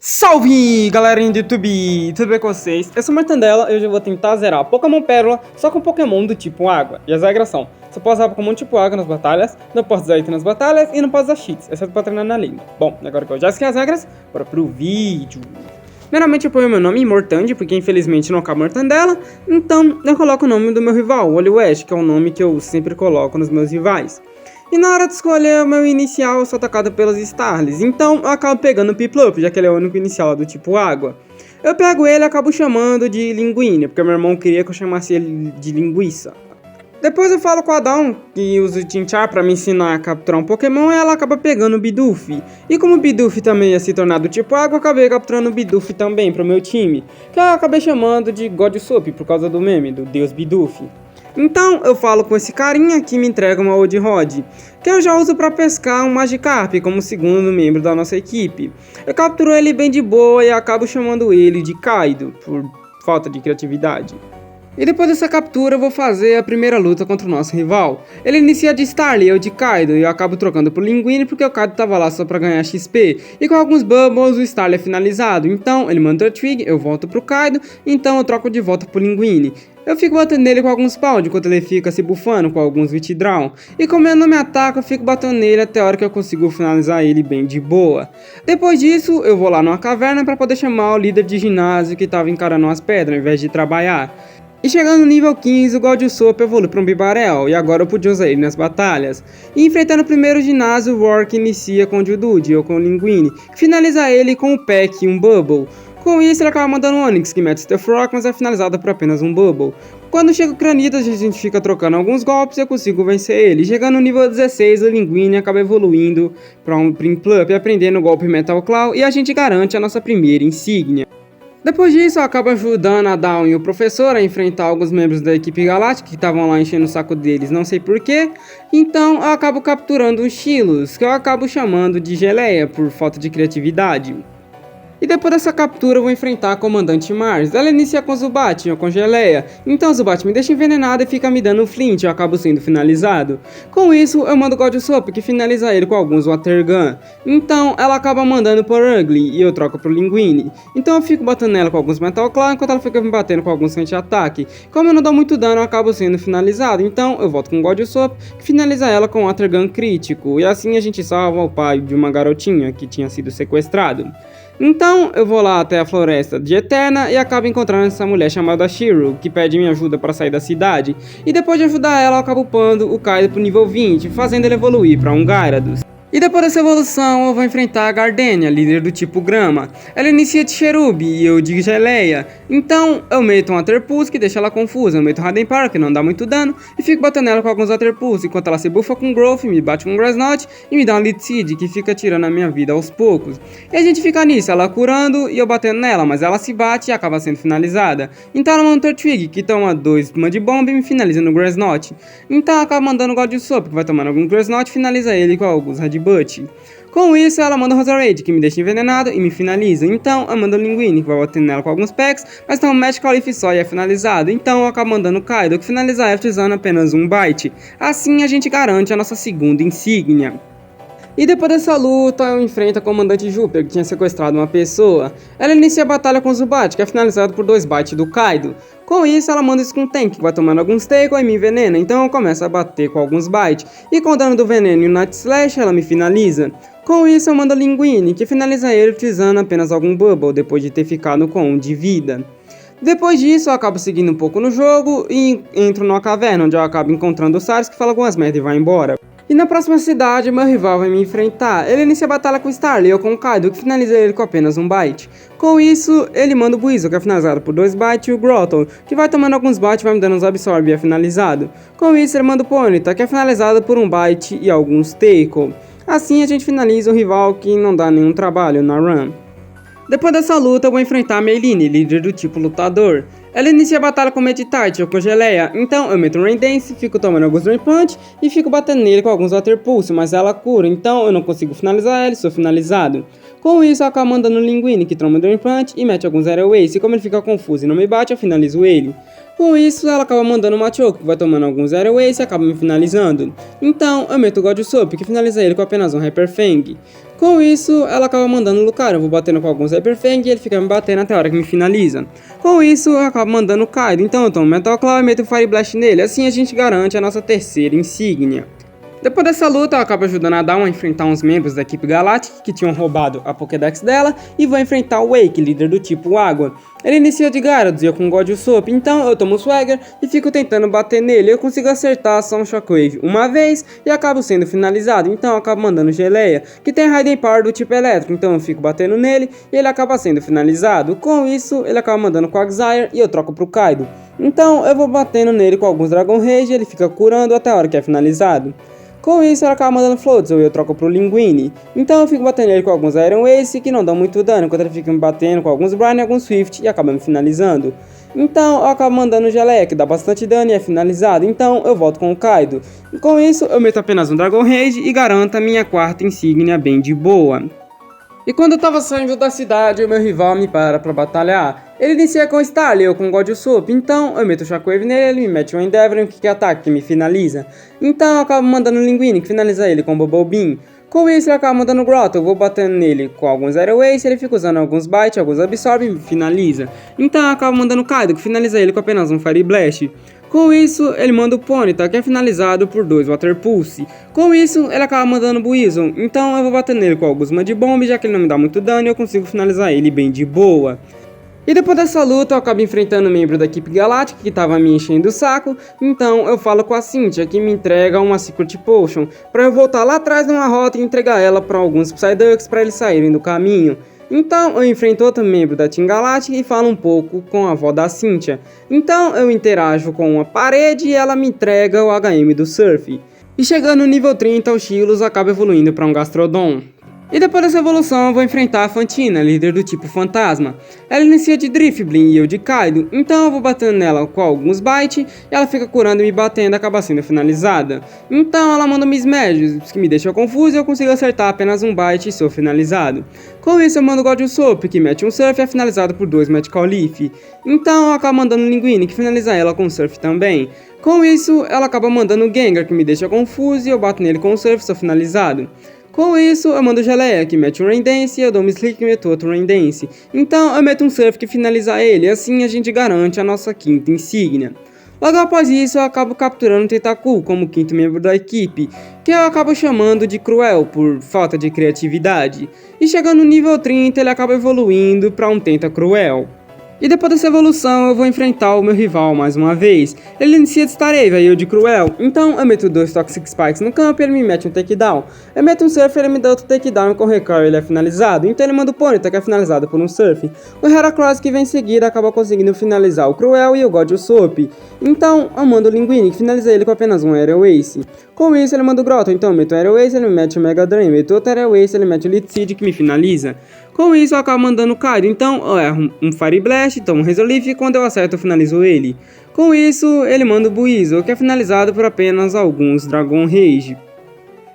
Salve, galerinha do YouTube! Tudo bem com vocês? Eu sou o Martandela e hoje eu vou tentar zerar Pokémon Pérola só com Pokémon do tipo Água. E as regras são: só posso usar Pokémon tipo Água nas batalhas, não posso usar item nas batalhas e não posso usar cheats, exceto pra treinar na língua. Bom, agora que eu já sei as regras, bora pro vídeo. Primeiramente eu ponho meu nome em Mortande, porque infelizmente não acaba Mortandela, então eu coloco o nome do meu rival, Wally West, que é o nome que eu sempre coloco nos meus rivais. E na hora de escolher o meu inicial, eu sou atacado pelos Starlies, então eu acabo pegando o Piplup, já que ele é o único inicial do tipo água. Eu pego ele e acabo chamando de Linguine, porque meu irmão queria que eu chamasse ele de Linguiça. Depois eu falo com a Dawn, que usa o Tinchar pra me ensinar a capturar um Pokémon, e ela acaba pegando o Bidoof. E como o Bidoof também ia se tornar do tipo água, eu acabei capturando o Bidoof também pro meu time, que eu acabei chamando de Godsop, por causa do meme, do Deus Bidoof. Então eu falo com esse carinha que me entrega uma Old Rod, que eu já uso para pescar um Magikarp como segundo membro da nossa equipe. Eu capturo ele bem de boa e acabo chamando ele de Kaido, por falta de criatividade. E depois dessa captura eu vou fazer a primeira luta contra o nosso rival. Ele inicia de Starly e eu de Kaido, e eu acabo trocando por Linguine porque o Kaido tava lá só pra ganhar XP. E com alguns Bubbles o Starly é finalizado, então ele manda o Trig, eu volto pro Kaido, então eu troco de volta pro Linguine. Eu fico batendo nele com alguns pound enquanto ele fica se bufando com alguns Withdrawn. E como ele não me ataca, eu fico batendo nele até a hora que eu consigo finalizar ele bem de boa. Depois disso, eu vou lá numa caverna para poder chamar o líder de ginásio que tava encarando as pedras ao invés de trabalhar. E chegando no nível 15, o Godsop evolui para um Bibarel, e agora eu podia usar ele nas batalhas. E enfrentando o primeiro ginásio, o Roark inicia com o Geodude ou com o Linguine, que finaliza ele com o Peck e um Bubble. Com isso, ele acaba mandando o Onix, que mete Stealth Rock, mas é finalizado por apenas um Bubble. Quando chega o Cranitas, a gente fica trocando alguns golpes e eu consigo vencer ele. Chegando no nível 16, o Linguine acaba evoluindo para um Prinplup, aprendendo o golpe Metal Claw, e a gente garante a nossa primeira insígnia. Depois disso, eu acabo ajudando a Dawn e o professor a enfrentar alguns membros da equipe galáctica que estavam lá enchendo o saco deles, não sei porquê. Então eu acabo capturando os Chilos, que eu acabo chamando de Geleia por falta de criatividade. E depois dessa captura eu vou enfrentar a comandante Mars. Ela inicia com Zubat, eu com Geleia. Então Zubat me deixa envenenado e fica me dando Flint, eu acabo sendo finalizado. Com isso eu mando Godsop, que finaliza ele com alguns Water Gun. Então ela acaba mandando por Ugly e eu troco pro Linguine. Então eu fico batendo nela com alguns Metal Claw enquanto ela fica me batendo com alguns Anti-Ataque. Como eu não dou muito dano eu acabo sendo finalizado. Então eu volto com Godsop, que finaliza ela com Water Gun crítico. E assim a gente salva o pai de uma garotinha que tinha sido sequestrado. Então eu vou lá até a floresta de Eterna e acabo encontrando essa mulher chamada Shiro, que pede minha ajuda para sair da cidade. E depois de ajudar ela, eu acabo upando o Kaido pro nível 20, fazendo ele evoluir para um Gyarados. E depois dessa evolução eu vou enfrentar a Gardenia, líder do tipo Grama. Ela inicia de Cherubi e eu de Geleia. Então eu meto um Water Pulse que deixa ela confusa. Eu meto Raiden Power que não dá muito dano e fico batendo ela com alguns Water Pulse enquanto ela se bufa com Growth, me bate com Grass Knot e me dá um Lead Seed que fica tirando a minha vida aos poucos. E a gente fica nisso, ela curando e eu batendo nela, mas ela se bate e acaba sendo finalizada. Então ela manda um Turtwig que toma 2 Mud Bomb e me finaliza no Grass Knot. Então ela acaba mandando o Godsop que vai tomando algum Grass Knot e finaliza ele com alguns Red Butt. Com isso, ela manda o Roserade, que me deixa envenenado e me finaliza. Então, eu mando o Linguine, que vai bater nela com alguns packs, mas tem um Magical Leaf só e é finalizado. Então, eu acabo mandando o Kaido, que finaliza ela utilizando apenas um Bite. Assim, a gente garante a nossa segunda insígnia. E depois dessa luta, eu enfrento a comandante Júpiter, que tinha sequestrado uma pessoa. Ela inicia a batalha com o Zubat, que é finalizado por 2 bites do Kaido. Com isso, ela manda isso com o Tank, que vai tomando alguns Tackle e me envenena, então eu começo a bater com alguns bites. E com o dano do veneno e o Night Slash, ela me finaliza. Com isso, eu mando o Linguine, que finaliza ele utilizando apenas algum Bubble, depois de ter ficado com 1 de vida. Depois disso, eu acabo seguindo um pouco no jogo e entro numa caverna, onde eu acabo encontrando o Sarius, que fala algumas merda e vai embora. E na próxima cidade, meu rival vai me enfrentar. Ele inicia a batalha com o Starly e eu com o Kaido, que finaliza ele com apenas um bite. Com isso, ele manda o Buizel, que é finalizado por 2 bites, e o Grottle, que vai tomando alguns bites e vai me dando uns Absorb e é finalizado. Com isso, ele manda o Ponyta, que é finalizado por um bite e alguns Tackle. Assim, a gente finaliza o rival que não dá nenhum trabalho na run. Depois dessa luta, eu vou enfrentar a Meiline, líder do tipo lutador. Ela inicia a batalha com Meditite ou com Geleia, então eu meto um Rain Dance, fico tomando alguns Rain Punch e fico batendo nele com alguns Water Pulse, mas ela cura, então eu não consigo finalizar ela e sou finalizado. Com isso eu acabo mandando o Linguine, que toma um Rain Punch e mete alguns Aerial Ace, e como ele fica confuso e não me bate, eu finalizo ele. Com isso, ela acaba mandando o Machoke, que vai tomando alguns Aerial Ace e acaba me finalizando. Então, eu meto o God Usopp, que finaliza ele com apenas um Hyper Fang. Com isso, ela acaba mandando o Lucario, eu vou batendo com alguns Hyper Fang e ele fica me batendo até a hora que me finaliza. Com isso, eu acabo mandando o Kaido, então eu tomo Metal Claw e meto o Fire Blast nele, assim a gente garante a nossa terceira insígnia. Depois dessa luta, eu acabo ajudando a Dawn a enfrentar uns membros da equipe Galactic que tinham roubado a Pokédex dela e vou enfrentar o Wake, líder do tipo Água. Ele inicia de Gyarados e eu com God Usopp, então eu tomo o Swagger e fico tentando bater nele. Eu consigo acertar só um Shockwave uma vez e acabo sendo finalizado, então eu acabo mandando Geleia, que tem Raiden Power do tipo elétrico, então eu fico batendo nele e ele acaba sendo finalizado. Com isso, ele acaba mandando Quagsire e eu troco pro Kaido. Então eu vou batendo nele com alguns Dragon Rage e ele fica curando até a hora que é finalizado. Com isso, ela acaba mandando Floatzel e eu troco pro Linguini. Então eu fico batendo ele com alguns Iron Ace que não dão muito dano, enquanto ele fica me batendo com alguns Brine e alguns Swift e acaba me finalizando. Então eu acabo mandando Geleia, que dá bastante dano e é finalizado, então eu volto com o Kaido. E com isso, eu meto apenas um Dragon Rage e garanto a minha quarta insígnia bem de boa. E quando eu tava saindo da cidade, o meu rival me para pra batalhar. Ele inicia com Starly, eu com God Usopp, então eu meto o Shockwave nele, ele me mete um Endeavor e um Kick Attack que me finaliza. Então eu acabo mandando o Linguini, que finaliza ele com o Bubble Beam. Com isso ele acaba mandando o Grotto, eu vou batendo nele com alguns Aerial Ace, ele fica usando alguns Bite, alguns Absorb e me finaliza. Então eu acabo mandando o Kaido, que finaliza ele com apenas um Fire Blast. Com isso, ele manda o Ponyta, que é finalizado por 2 Water Pulse. Com isso, ele acaba mandando o Buizel, então eu vou bater nele com alguns Mud Bomb, já que ele não me dá muito dano e eu consigo finalizar ele bem de boa. E depois dessa luta eu acabo enfrentando um membro da equipe Galactic que tava me enchendo o saco, então eu falo com a Cynthia que me entrega uma Secret Potion pra eu voltar lá atrás numa rota e entregar ela pra alguns Psyducks pra eles saírem do caminho. Então eu enfrento outro membro da Team Galactic e falo um pouco com a avó da Cynthia. Então eu interajo com uma parede e ela me entrega o HM do Surf. E chegando no nível 30, o Shilos acaba evoluindo para um Gastrodon. E depois dessa evolução eu vou enfrentar a Fantina, líder do tipo Fantasma. Ela inicia de Drifblim e eu de Kaido, então eu vou batendo nela com alguns Bite, e ela fica curando e me batendo e acaba sendo finalizada. Então ela manda Miss Magic, que me deixa confuso e eu consigo acertar apenas um Bite e sou finalizado. Com isso eu mando God Usopp, que mete um Surf e é finalizado por 2 Magical Leaf. Então eu acabo mandando Linguini, que finaliza ela com Surf também. Com isso ela acaba mandando o Gengar, que me deixa confuso e eu bato nele com o Surf e sou finalizado. Com isso, eu mando Geleia, que mete um Rain Dance, e eu dou um Slick e meto outro Rain Dance. Então eu meto um Surf que finaliza ele, e assim a gente garante a nossa quinta insígnia. Logo após isso, eu acabo capturando o Tentacool como quinto membro da equipe, que eu acabo chamando de Cruel, por falta de criatividade. E chegando no nível 30, ele acaba evoluindo para um Tentacruel. E depois dessa evolução eu vou enfrentar o meu rival mais uma vez. Ele inicia de Staravia e eu de Cruel, então eu meto 2 Toxic Spikes no campo e ele me mete um takedown. Eu meto um Surf e ele me dá outro takedown e com o Recoil ele é finalizado, então ele manda o Ponyta, que é finalizado por um Surf. O Heracross que vem em seguida acaba conseguindo finalizar o Cruel e o God Usopp. Então eu mando o Linguini, que finaliza ele com apenas um Aerial Ace. Com isso ele manda o Grotto, então eu meto o Aerial Ace, ele me mete o Mega Drain, meto outro Aerial Ace, ele mete o Lead Seed que me finaliza. Com isso eu acabo mandando o Kaido, então eu erro um Fire Blast, tomo um Razor Leaf e quando eu acerto eu finalizo ele. Com isso ele manda o Buizel, que é finalizado por apenas alguns Dragon Rage.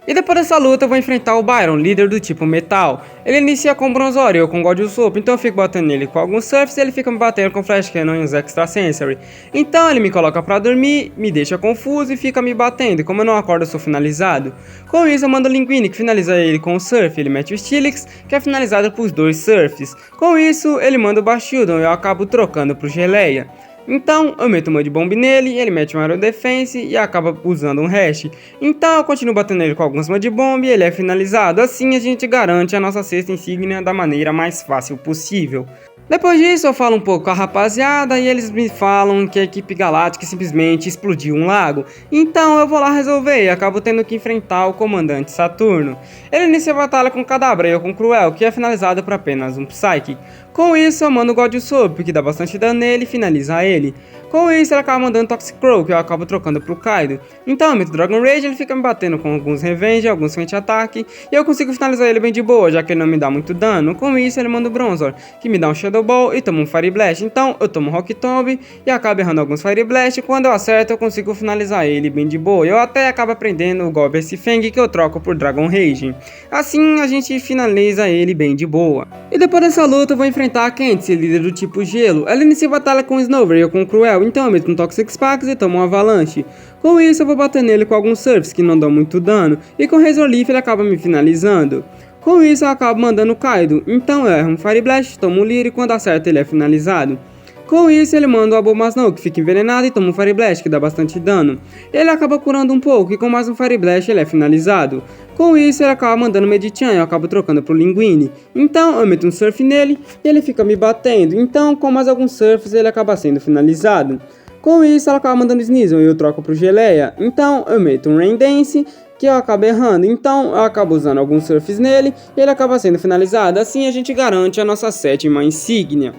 E depois dessa luta eu vou enfrentar o Byron, líder do tipo Metal. Ele inicia com o Bronzor e eu com o God Usopp, então eu fico batendo nele com alguns Surfs e ele fica me batendo com Flash Cannon e uns Extra Sensory. Então ele me coloca pra dormir, me deixa confuso e fica me batendo, e como eu não acordo eu sou finalizado. Com isso eu mando o Linguini, que finaliza ele com o Surf, ele mete o Steelix, que é finalizado por 2 Surfs. Com isso ele manda o Bashildon e eu acabo trocando pro Geleia. Então eu meto um Mud Bomb nele, ele mete um Aero Defense e acaba usando um Hash. Então eu continuo batendo nele com alguns Mud Bomb e ele é finalizado. Assim a gente garante a nossa sexta insígnia da maneira mais fácil possível. Depois disso eu falo um pouco com a rapaziada e eles me falam que a equipe Galáctica simplesmente explodiu um lago. Então eu vou lá resolver e acabo tendo que enfrentar o comandante Saturno. Ele inicia a batalha com Kadabra e eu com Cruel, que é finalizado por apenas um Psyche. Com isso eu mando o God Usopp, que dá bastante dano nele e finaliza ele. Com isso ele acaba mandando Toxic Crow, que eu acabo trocando pro Kaido. Então eu meto Dragon Rage, ele fica me batendo com alguns Revenge, alguns Faint Attack, e eu consigo finalizar ele bem de boa, já que ele não me dá muito dano. Com isso ele manda o Bronzor, que me dá um Shadow Shadow Ball e tomo um Fire Blast. Então eu tomo Rock Tomb e acabo errando alguns Fire Blast. Quando eu acerto eu consigo finalizar ele bem de boa. Eu até acabo aprendendo o golpe Ice Fang que eu troco por Dragon Rage. Assim a gente finaliza ele bem de boa. E depois dessa luta eu vou enfrentar a Candice, líder do tipo Gelo. Ela inicia a batalha com o Snover e eu com o Cruel, então eu meto um Toxic Sparks e tomo um Avalanche. Com isso eu vou bater nele com alguns Surfs que não dão muito dano, e com Razor Leaf ele acaba me finalizando. Com isso eu acabo mandando o Kaido, então eu erro um Fire Blast, tomo um Leer e quando acerta ele é finalizado. Com isso ele manda o Abomasnow que fica envenenado e toma um Fire Blast que dá bastante dano. Ele acaba curando um pouco e com mais um Fire Blast ele é finalizado. Com isso ele acaba mandando o Medichan e eu acabo trocando pro Linguini. Então eu meto um Surf nele e ele fica me batendo, então com mais alguns Surfs ele acaba sendo finalizado. Com isso ela acaba mandando Sneasel e eu troco pro Geleia, então eu meto um Rain Dance que eu acabo errando, então eu acabo usando alguns Surfs nele e ele acaba sendo finalizado, assim a gente garante a nossa 7ª insígnia.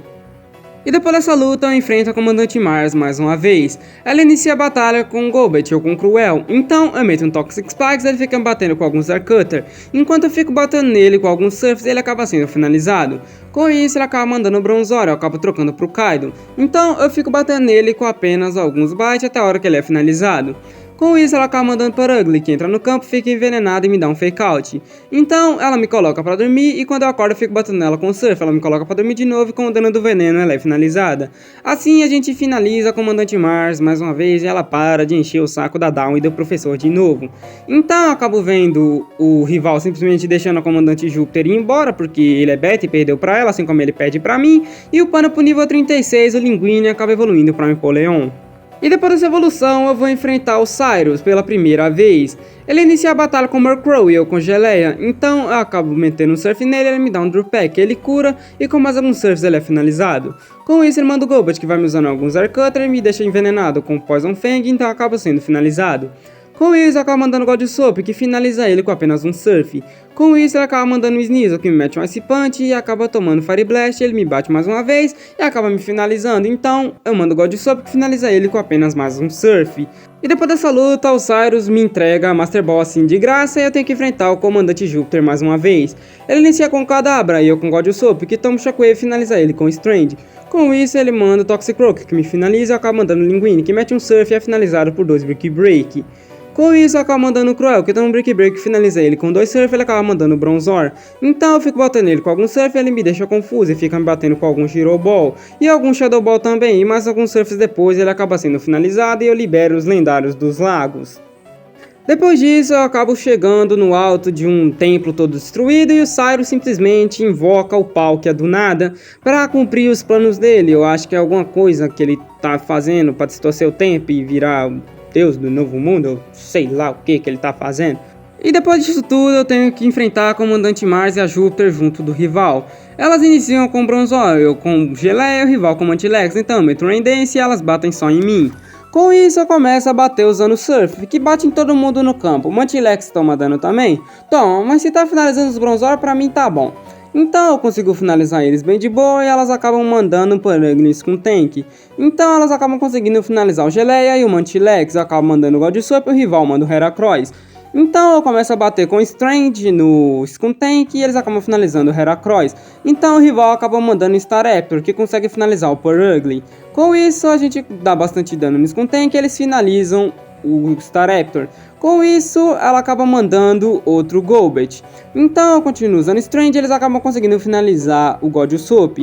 E depois dessa luta eu enfrento a Comandante Mars mais uma vez. Ela inicia a batalha com o Golbat ou com o Cruel, então eu meto um Toxic Spikes e ele fica me batendo com alguns Dark Cutter. Enquanto eu fico batendo nele com alguns Surfs, ele acaba sendo finalizado. Com isso ele acaba mandando o Bronzor, eu acabo trocando pro Kaido. Então eu fico batendo nele com apenas alguns bites até a hora que ele é finalizado. Com isso ela acaba mandando para Ugly, que entra no campo, fica envenenada e me dá um fake out. Então ela me coloca para dormir e quando eu acordo eu fico batendo nela com o Surf, ela me coloca para dormir de novo e com o dano do veneno ela é finalizada. Assim a gente finaliza a Comandante Mars mais uma vez e ela para de encher o saco da Dawn e do professor de novo. Então eu acabo vendo o rival simplesmente deixando a Comandante Júpiter ir embora porque ele é beta e perdeu para ela, assim como ele perde para mim. E upando pro nível 36 o Linguini acaba evoluindo para Empoleon. E depois dessa evolução eu vou enfrentar o Cyrus pela primeira vez. Ele inicia a batalha com o Murkrow e eu com Geleia, então eu acabo metendo um Surf nele, ele me dá um Drew Pack, ele cura e com mais alguns Surfs ele é finalizado. Com isso ele manda o Golbat que vai me usando alguns Dark Cutter e me deixa envenenado com Poison Fang, então acaba sendo finalizado. Com isso, acaba mandando o God Soap, que finaliza ele com apenas um Surf. Com isso, ele acaba mandando o Sneasel, que me mete um Ice Punch e acaba tomando Fire Blast, ele me bate mais uma vez e acaba me finalizando. Então, eu mando o God Soap, que finaliza ele com apenas mais um Surf. E depois dessa luta, o Cyrus me entrega a Master Ball assim de graça e eu tenho que enfrentar o Comandante Júpiter mais uma vez. Ele inicia com o Kadabra e eu com o God Soap, que toma o Shockwave e finaliza ele com o Strange. Com isso, ele manda o Toxic Rock, que me finaliza e eu acabo mandando o Linguini, que mete um Surf e é finalizado por 2 Brick Break. Com isso, eu acabo mandando o Cruel, que toma um Brick Break e finaliza ele com 2 Surf, ele acaba mandando o Bronzor. Então eu fico batendo ele com algum Surf, ele me deixa confuso e fica me batendo com algum Hero Ball e algum Shadow Ball também, e mais alguns Surfs depois ele acaba sendo finalizado e eu libero os lendários dos lagos. Depois disso, eu acabo chegando no alto de um templo todo destruído e o Cyrus simplesmente invoca o Palkia do nada para cumprir os planos dele. Eu acho que é alguma coisa que ele tá fazendo para distorcer o tempo e virar Deus do Novo Mundo, eu sei lá o que ele tá fazendo. E depois disso tudo eu tenho que enfrentar a Comandante Mars e a Júpiter junto do rival. Elas iniciam com Bronzor, eu com Geleia e o rival com Mantilex, então eu meto Rain Dance e elas batem só em mim. Com isso eu começo a bater usando o Surf, que bate em todo mundo no campo. O Mantilex toma dano também? Toma, mas se tá finalizando os Bronzor pra mim tá bom. Então eu consigo finalizar eles bem de boa e elas acabam mandando Puruglis com Tank. Então elas acabam conseguindo finalizar o Geleia e o Mantilex, eu acabo mandando o God Soap e o rival manda o Heracross. Então eu começo a bater com o Strange no Skuntank e eles acabam finalizando o Heracross. Então o rival acaba mandando o Staraptor, que consegue finalizar o Purugly. Com isso a gente dá bastante dano no Skuntank e eles finalizam o Staraptor. Com isso, ela acaba mandando outro Golbat. Então eu continuo usando Strange e eles acabam conseguindo finalizar o God Soap.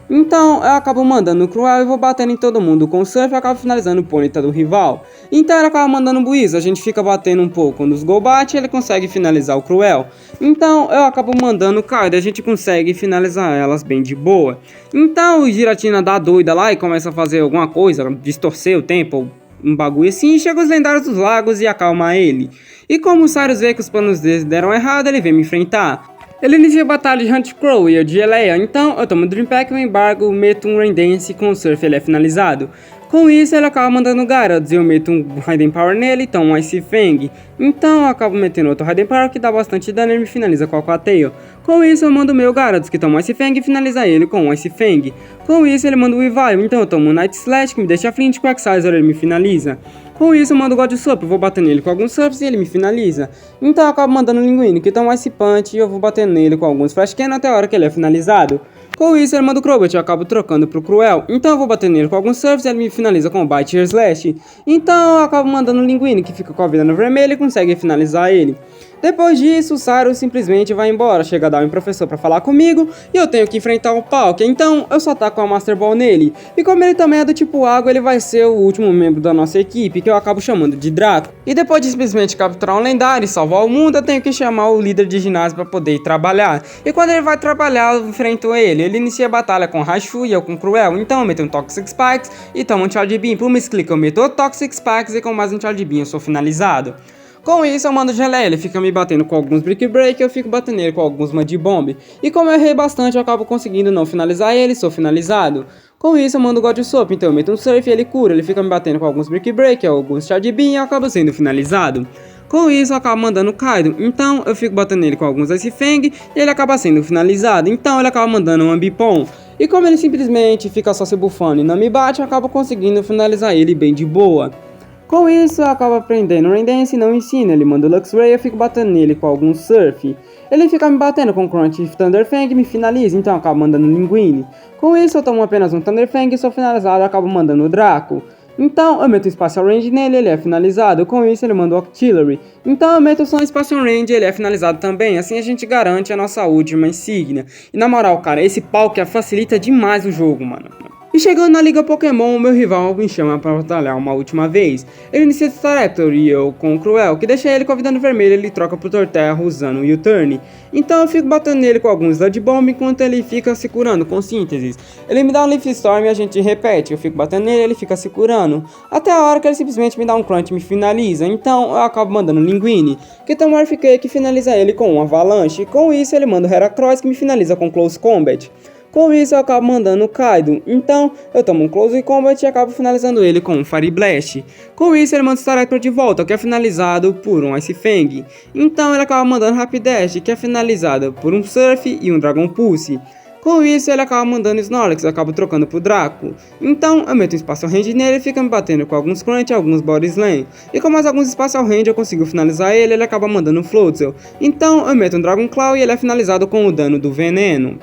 Então eu acabo mandando o Cruel e vou batendo em todo mundo com o Surf e acabo finalizando o Ponyta do rival. Então ele acaba mandando o Buiza, a gente fica batendo um pouco nos Golbat e ele consegue finalizar o Cruel. Então eu acabo mandando o Kaido e a gente consegue finalizar elas bem de boa. Então o Giratina dá doida lá e começa a fazer alguma coisa, distorcer o tempo, um bagulho assim, chega os lendários dos lagos e acalma ele. E como o Cyrus vê que os planos deles deram errado, ele vem me enfrentar. Ele inicia a batalha de Hunt Crow e eu de Geleia, então eu tomo o Dream Pack, o embargo, meto um Rain Dance com o Surf ele é finalizado. Com isso ele acaba mandando o Gyarados e eu meto um Raiden Power nele, então um Ice Fang. Então eu acabo metendo outro Raiden Power que dá bastante dano e ele me finaliza com o Aqua Tail. Com isso eu mando o meu Gyarados que toma um Ice Fang e finaliza ele com um Ice Fang. Com isso ele manda o Weavile, então eu tomo um Night Slash que me deixa flint com o Excisor ele me finaliza. Com isso eu mando o God Soap, eu vou batendo nele com alguns Surfs e ele me finaliza. Então eu acabo mandando o Linguini que toma um Ice Punch e eu vou batendo nele com alguns Flash Cannon até a hora que ele é finalizado. Com isso, ele manda o Crobat e eu acabo trocando pro Cruel. Então eu vou bater nele com alguns surfs e ele me finaliza com o Bite Air Slash. Então eu acabo mandando o Linguini, que fica com a vida no vermelho, e consegue finalizar ele. Depois disso, o Cyrus simplesmente vai embora, chega a dar um professor pra falar comigo e eu tenho que enfrentar o Palkia, então eu só taco a Master Ball nele. E como ele também é do tipo água, ele vai ser o último membro da nossa equipe, que eu acabo chamando de Draco. E depois de simplesmente capturar um lendário e salvar o mundo, eu tenho que chamar o líder de ginásio pra poder ir trabalhar. E quando ele vai trabalhar, eu enfrento ele. Ele inicia a batalha com Raichu e eu com Cruel, então eu meto um Toxic Spikes e tomo um Charge Beam. Por uma clique eu meto o Toxic Spikes e com mais um Charge Beam eu sou finalizado. Com isso eu mando Geleia, ele fica me batendo com alguns Brick Break, eu fico batendo nele com alguns Mud Bomb. E como eu errei bastante, eu acabo conseguindo não finalizar ele, sou finalizado. Com isso eu mando God Soap, então eu meto um Surf e ele cura, ele fica me batendo com alguns Brick Break, alguns Charge Beam e eu acabo sendo finalizado. Com isso eu acabo mandando Kaido, então eu fico batendo nele com alguns Ice Fang e ele acaba sendo finalizado, então ele acaba mandando um Ambipom. E como ele simplesmente fica só se bufando e não me bate, eu acabo conseguindo finalizar ele bem de boa. Com isso, eu acabo aprendendo Rain Dance e não ensino, ele manda o Luxray e eu fico batendo nele com algum Surf. Ele fica me batendo com Crunch e Thunder Fang e me finaliza, então eu acabo mandando Linguini. Com isso, eu tomo apenas um Thunder Fang e sou finalizado e acabo mandando o Draco. Então eu meto um Spatial Range nele, ele é finalizado, com isso ele manda o Octillery. Então eu meto só um Spatial Range, ele é finalizado também, assim a gente garante a nossa última insígnia. E na moral, cara, esse Palkia facilita demais o jogo, mano. E chegando na Liga Pokémon, meu rival me chama para batalhar uma última vez. Ele inicia o Staraptor e eu com o Cruel, que deixa ele com a vida no vermelho, ele troca pro Torterra usando o U-Turn. Então eu fico batendo nele com alguns Sludge Bomb enquanto ele fica se curando com sínteses. Ele me dá um Leaf Storm e a gente repete, eu fico batendo nele, ele fica se curando. Até a hora que ele simplesmente me dá um Crunch e me finaliza, então eu acabo mandando Linguini, que tem um RFK que finaliza ele com um Avalanche. Com isso ele manda o Heracross que me finaliza com Close Combat. Com isso eu acabo mandando o Kaido, então eu tomo um Close Combat e acabo finalizando ele com um Fire Blast. Com isso ele manda o Staraptor de volta, que é finalizado por um Ice Fang. Então ele acaba mandando Rapidash, que é finalizado por um Surf e um Dragon Pulse. Com isso ele acaba mandando Snorlax, eu acabo trocando pro Draco. Então eu meto um Spatial Range nele e fica me batendo com alguns Crunch e alguns Body Slam. E com mais alguns Spatial Range eu consigo finalizar ele, ele acaba mandando um Floatzel. Então eu meto um Dragon Claw e ele é finalizado com o dano do veneno.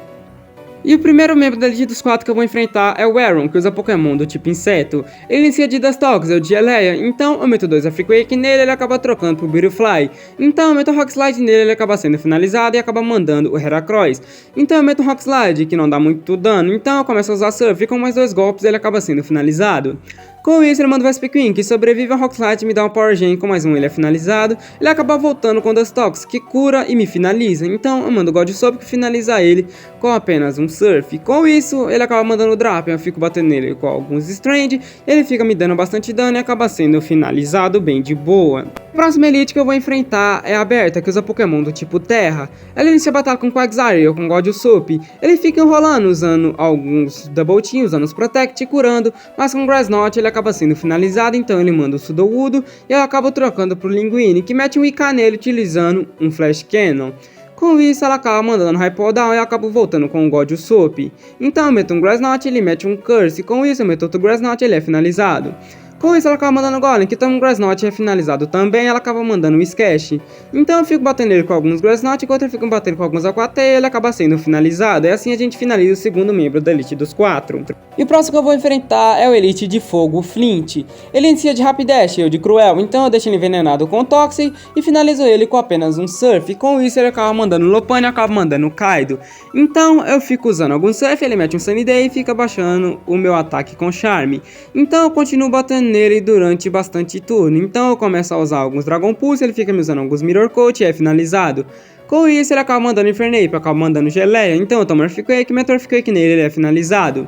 E o primeiro membro da Elite dos 4 que eu vou enfrentar é o Aron, que usa Pokémon do tipo inseto. Ele inicia de Dustox, eu de Geleia, então eu meto 2 Earthquake nele, ele acaba trocando pro Beautifly. Então eu meto o Rock Slide nele, ele acaba sendo finalizado e acaba mandando o Heracross. Então eu meto o Rock Slide, que não dá muito dano, então eu começo a usar Surf e com mais 2 golpes ele acaba sendo finalizado. Com isso ele manda o Vespiquen, que sobrevive ao Rock Slide e me dá um Power Gen, com mais um ele é finalizado. Ele acaba voltando com o Dustox, que cura e me finaliza. Então eu mando o God Soap, que finaliza ele com apenas um Surf. Com isso ele acaba mandando o Drapion, eu fico batendo nele com alguns Strange. Ele fica me dando bastante dano e acaba sendo finalizado bem de boa. A próxima Elite que eu vou enfrentar é a Berta, que usa Pokémon do tipo Terra. Ela inicia a batalha com Quagsire e eu com God Soap. Ele fica enrolando usando alguns Double Team, usando os Protect e curando, mas com Grass Knot ele acaba sendo finalizado, então ele manda o Sudowoodo e eu acabo trocando pro Linguini, que mete um IK nele utilizando um Flash Cannon. Com isso ela acaba mandando Hyper Down e eu acabo voltando com o God Soap. Então eu meto um Grass Knot e ele mete um Curse, com isso eu meto outro Grass Knot e ele é finalizado. Com isso ela acaba mandando Golem, que toma um Grass Knot e é finalizado também, ela acaba mandando um Scash. Então eu fico batendo ele com alguns Grass Knot, enquanto eu fico batendo com alguns Aquateia, ele acaba sendo finalizado. E assim a gente finaliza o segundo membro da Elite dos 4. E o próximo que eu vou enfrentar é o Elite de Fogo, Flint. Ele inicia de Rapidash, eu de Cruel, então eu deixo ele envenenado com o Toxic e finalizo ele com apenas um Surf. Com isso ele acaba mandando Lopunny e acaba mandando Kaido. Então eu fico usando algum Surf, ele mete um Sunny Day e fica baixando o meu ataque com Charme. Então eu continuo batendo nele durante bastante turno, então eu começo a usar alguns Dragon Pulse, ele fica me usando alguns Mirror Coat e é finalizado. Com isso ele acaba mandando Infernape, acaba mandando Geleia, então eu tomo Earthquake, meto Earthquake nele, ele é finalizado.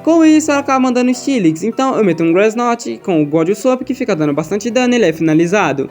Com isso ela acaba mandando Steelix, então eu meto um Grass Knot com o God Soap que fica dando bastante dano, ele é finalizado.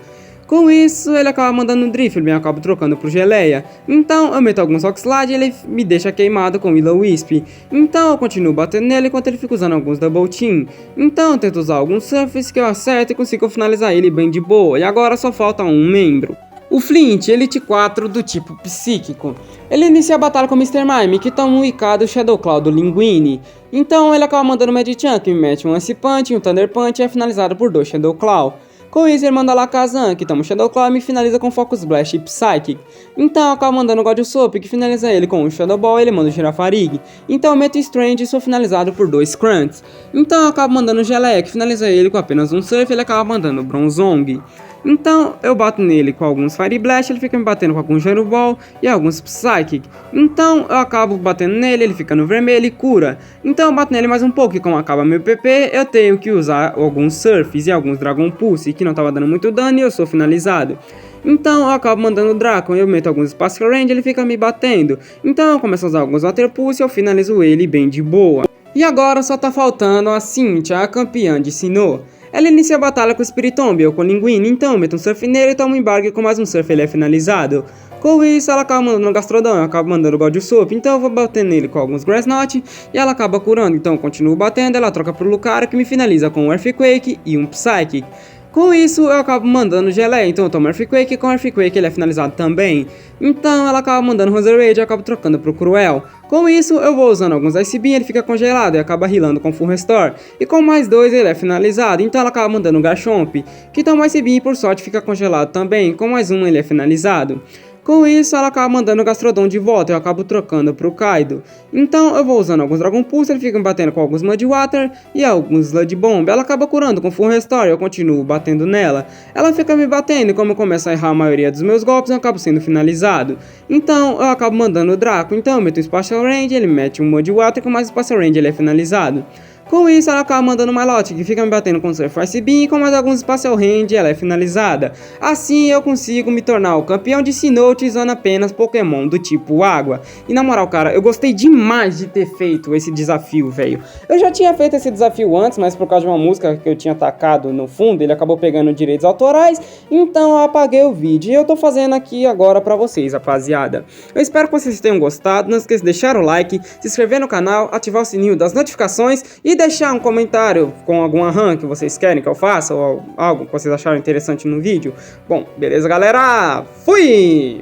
Com isso, ele acaba mandando um Drifblim, eu acabo trocando pro Geleia. Então, eu meto alguns Rock Slide e ele me deixa queimado com Will-O-Wisp. Então, eu continuo batendo nele enquanto ele fica usando alguns Double Team. Então, eu tento usar alguns Surface que eu acerto e consigo finalizar ele bem de boa. E agora só falta um membro. O Flint, Elite 4 do tipo Psíquico. Ele inicia a batalha com o Mr. Mime, que toma um IK do Shadow Claw do Linguini. Então, ele acaba mandando um Medicham, que me mete um Ice Punch e um Thunder Punch e é finalizado por 2 Shadow Claw. Com isso ele manda lá Kazan, que toma o Shadow Claw e me finaliza com Focus Blast e Psychic. Então eu acabo mandando o God Soap, que finaliza ele com o Shadow Ball e ele manda o Girafarig. Então eu meto o Strange e sou finalizado por 2 Crunts. Então eu acabo mandando o Geleia, que finaliza ele com apenas um Surf e ele acaba mandando o Bronzong. Então eu bato nele com alguns Fire Blast, ele fica me batendo com alguns Shadow Ball e alguns Psychic. Então eu acabo batendo nele, ele fica no vermelho e cura. Então eu bato nele mais um pouco e como acaba meu PP, eu tenho que usar alguns Surfs e alguns Dragon Pulse, que não tava dando muito dano e eu sou finalizado. Então eu acabo mandando o Draco, eu meto alguns Spatial Range, ele fica me batendo. Então eu começo a usar alguns Water Pulse e eu finalizo ele bem de boa. E agora só tá faltando a Cynthia, a campeã de Sinnoh. Ela inicia a batalha com o Spiritomb ou com o Linguini, então meto um Surf nele e tomo um embargo e com mais um Surf ele é finalizado. Com isso ela acaba mandando o Gastrodon, eu acabo mandando o God Soap, então eu vou batendo nele com alguns Grass Knot e ela acaba curando, então eu continuo batendo, ela troca pro Lucario que me finaliza com um Earthquake e um Psychic. Com isso eu acabo mandando Geleia, então eu tomo Earthquake e com Earthquake ele é finalizado também. Então ela acaba mandando Roserade e eu acabo trocando pro Cruel. Com isso eu vou usando alguns Ice Beam, ele fica congelado e acaba healando com Full Restore. E com mais 2 ele é finalizado, então ela acaba mandando o Garchomp, que toma Ice Beam e por sorte fica congelado também, com mais 1 ele é finalizado. Com isso, ela acaba mandando o Gastrodon de volta e eu acabo trocando pro Kaido. Então eu vou usando alguns Dragon Pulse, ele fica me batendo com alguns Mud Water e alguns Sludge Bomb. Ela acaba curando com Full Restore e eu continuo batendo nela. Ela fica me batendo e como eu começo a errar a maioria dos meus golpes, eu acabo sendo finalizado. Então eu acabo mandando o Draco, então eu meto um Spatial Range, ele mete um Mud Water e com mais Spatial Range ele é finalizado. Com isso, ela acaba mandando uma Milotic, que fica me batendo com Surf Ice Beam e com mais alguns Spatial Range ela é finalizada. Assim eu consigo me tornar o campeão de Sinnoh utilizando apenas Pokémon do tipo água. E na moral, cara, eu gostei demais de ter feito esse desafio, velho. Eu já tinha feito esse desafio antes, mas por causa de uma música que eu tinha tacado no fundo, ele acabou pegando direitos autorais, então eu apaguei o vídeo. E eu tô fazendo aqui agora pra vocês, rapaziada. Eu espero que vocês tenham gostado, não esqueça de deixar o like, se inscrever no canal, ativar o sininho das notificações e deixar um comentário com alguma run que vocês querem que eu faça ou algo que vocês acharam interessante no vídeo. Bom, beleza, galera? Fui!